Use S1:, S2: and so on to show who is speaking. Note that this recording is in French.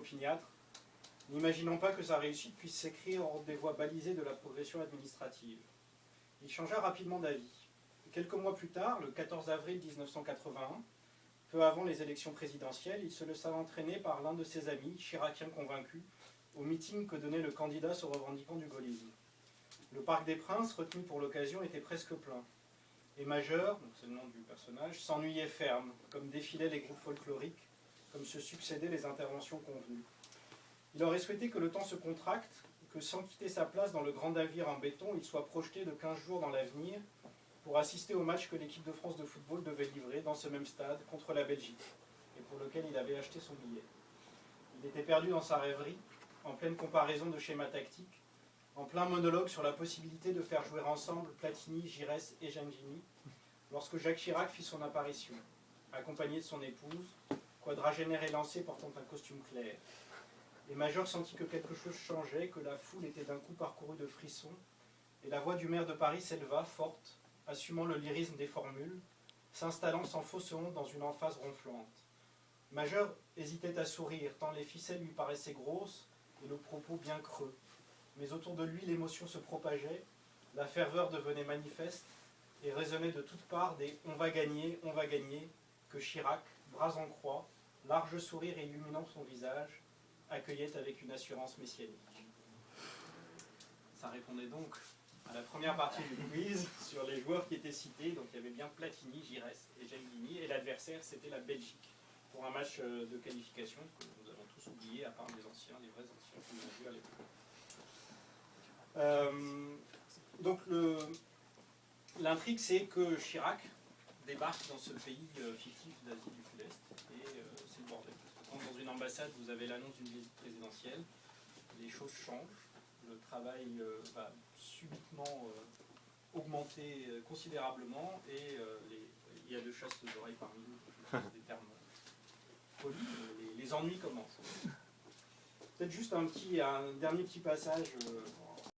S1: opiniâtre, n'imaginant pas que sa réussite puisse s'écrire hors des voies balisées de la progression administrative. Il changea rapidement d'avis. Quelques mois plus tard, le 14 avril 1981, peu avant les élections présidentielles, il se laissa entraîner par l'un de ses amis, chiracien convaincu, au meeting que donnait le candidat se revendiquant du gaullisme. Le Parc des Princes, retenu pour l'occasion, était presque plein. Et Majeur, c'est le nom du personnage, s'ennuyait ferme, comme défilaient les groupes folkloriques, comme se succédaient les interventions convenues. Il aurait souhaité que le temps se contracte, que sans quitter sa place dans le grand navire en béton, il soit projeté de 15 jours dans l'avenir pour assister au match que l'équipe de France de football devait livrer dans ce même stade contre la Belgique, et pour lequel il avait acheté son billet. Il était perdu dans sa rêverie, en pleine comparaison de schémas tactiques, en plein monologue sur la possibilité de faire jouer ensemble Platini, Giresse et Gengini, lorsque Jacques Chirac fit son apparition, accompagné de son épouse, quadragénaire élancé portant un costume clair. Et Major sentit que quelque chose changeait, que la foule était d'un coup parcourue de frissons, et la voix du maire de Paris s'éleva, forte, assumant le lyrisme des formules, s'installant sans fausse honte dans une emphase ronflante. Major hésitait à sourire, tant les ficelles lui paraissaient grosses et le propos bien creux. Mais autour de lui, l'émotion se propageait, la ferveur devenait manifeste et résonnait de toutes parts des « on va gagner », que Chirac, bras en croix, large sourire illuminant son visage, accueillait avec une assurance messianique. Ça répondait donc à la première partie du quiz sur les joueurs qui étaient cités. Donc il y avait bien Platini, Giresse et Gengini, et l'adversaire c'était la Belgique, pour un match de qualification que nous avons tous oublié, à part les anciens, les vrais anciens qui nous ont vus à l'époque. Donc l'intrigue, c'est que Chirac débarque dans ce pays fictif d'Asie du Sud-Est, et c'est le bordel. Quand dans une ambassade, vous avez l'annonce d'une visite présidentielle, les choses changent, le travail va subitement augmenter considérablement, et il y a de chastes oreilles parmi nous, je des termes polis, les ennuis commencent. Peut-être juste un dernier petit passage